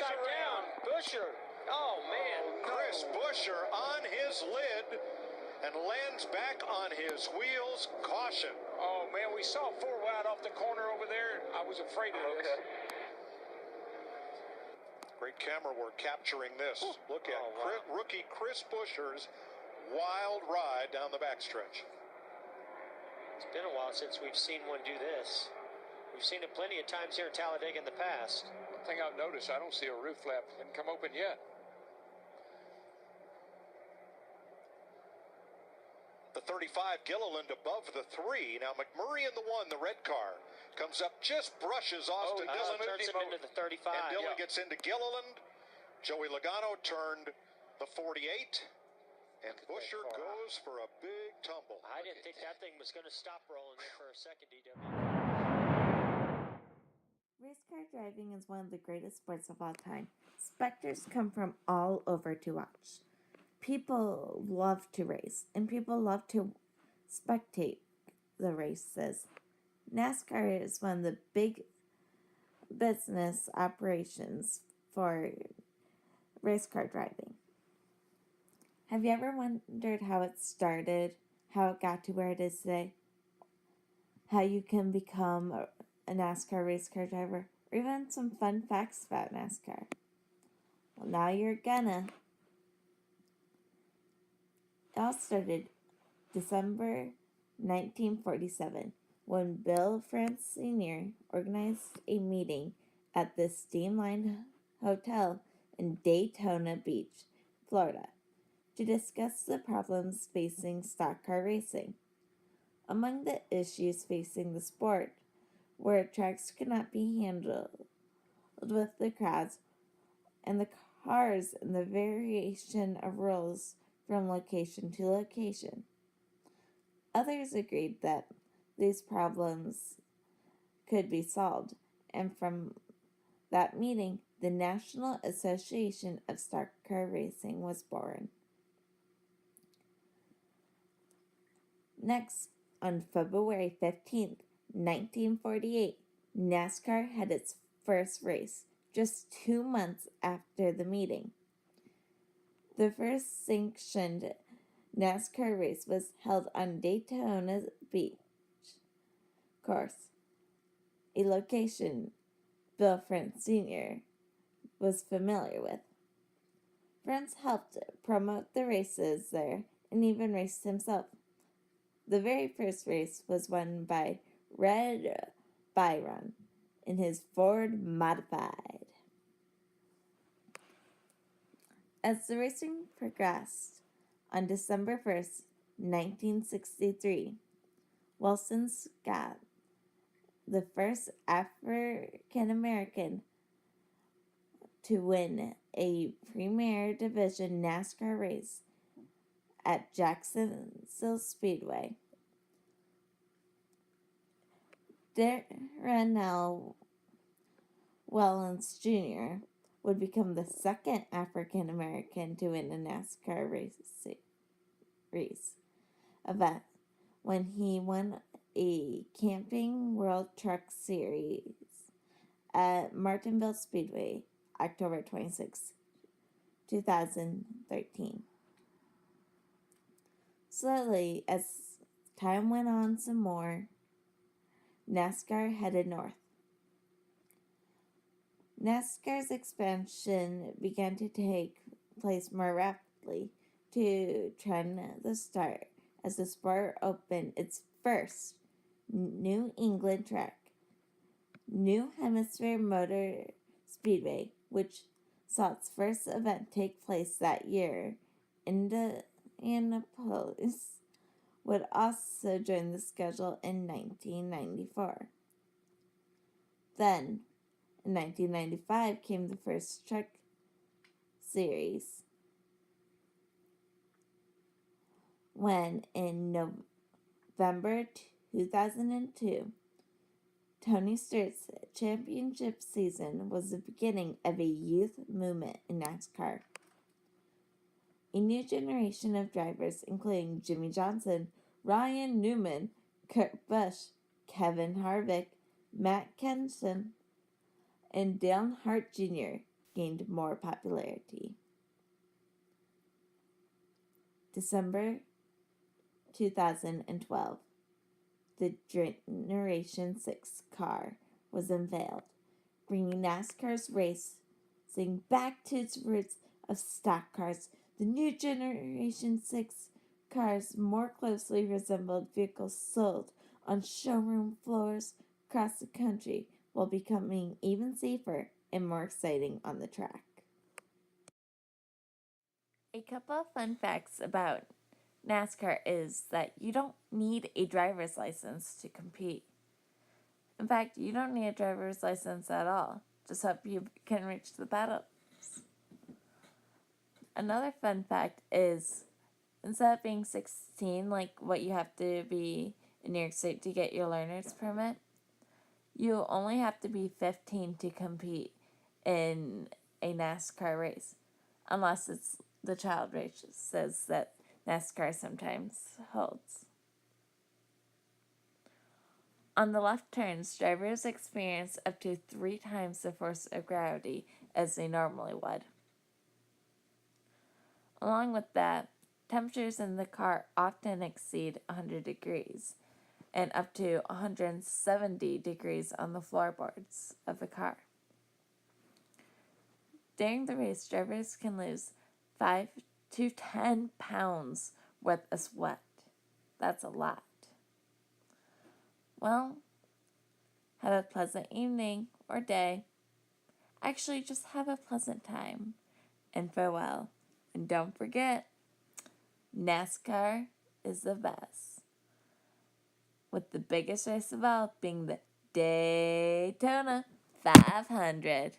upside down. Buescher. Oh, man. Chris Buescher on his lid and lands back on his wheels. Caution. Oh, man, we saw 4 wide off the corner over there. I was afraid of this. Great camera work capturing this. Look at rookie Chris Buescher's wild ride down the backstretch. It's been a while since we've seen one do this. We've seen it plenty of times here in Talladega in the past. One thing I've noticed, I don't see a roof flap. Didn't come open yet. The 35, Gilliland above the 3. Now McMurray in the 1, the red car. Comes up, just brushes off to Dillon. Turns him into the 35. And Dillon gets into Gilliland. Joey Logano turned the 48. And Buescher goes for a big tumble. I didn't think that thing was going to stop rolling there for a second, DW. Race car driving is one of the greatest sports of all time. Spectators come from all over to watch. People love to race, and people love to spectate the races. NASCAR is one of the big business operations for race car driving. Have you ever wondered how it started, how it got to where it is today, how you can become a NASCAR race car driver, or even some fun facts about NASCAR? Well, now you're gonna. It all started December 1947 when Bill France Sr. organized a meeting at the Steamline Hotel in Daytona Beach, Florida, to discuss the problems facing stock car racing. Among the issues facing the sport were tracks could not be handled with the crowds and the cars and the variation of rules from location to location. Others agreed that these problems could be solved, and from that meeting, the National Association of Stock Car Racing was born. Next, on February 15th, 1948, NASCAR had its first race, just 2 months after the meeting. The first sanctioned NASCAR race was held on Daytona Beach course, a location Bill France Sr. was familiar with. France helped promote the races there and even raced himself. The very first race was won by Red Byron in his Ford Modified. As the racing progressed, on December 1st, 1963, Wilson Scott, the first African American to win a Premier Division NASCAR race at Jacksonville Speedway. Darrell Wellens Jr. would become the second African American to win a NASCAR race event when he won a Camping World Truck Series at Martinsville Speedway, October 26, 2013. Slowly, as time went on some more, NASCAR headed north. NASCAR's expansion began to take place more rapidly to trend the start as the sport opened its first New England track, New Hampshire Motor Speedway, which saw its first event take place that year. Indianapolis would also join the schedule in 1994. Then, in 1995 came the first truck series, when in November 2002, Tony Stewart's championship season was the beginning of a youth movement in NASCAR. A new generation of drivers, including Jimmy Johnson, Ryan Newman, Kurt Busch, Kevin Harvick, Matt Kenseth, and Dale Hart Jr., gained more popularity. December 2012, the Generation 6 car was unveiled, bringing NASCAR's racing back to its roots of stock cars. The new Generation 6 cars more closely resembled vehicles sold on showroom floors across the country, while becoming even safer and more exciting on the track. A couple of fun facts about NASCAR is that you don't need a driver's license to compete. In fact, you don't need a driver's license at all. Just hope you can reach the battles. Another fun fact is, instead of being 16, like what you have to be in New York State to get your learner's permit, you only have to be 15 to compete in a NASCAR race, unless it's the child races that NASCAR sometimes holds. On the left turns, drivers experience up to 3 times the force of gravity as they normally would. Along with that, temperatures in the car often exceed 100 degrees and up to 170 degrees on the floorboards of the car. During the race, drivers can lose 5 to 10 pounds worth of sweat. That's a lot. Well, have a pleasant evening or day. Actually, just have a pleasant time. And farewell. And don't forget, NASCAR is the best. With the biggest race of all being the Daytona 500.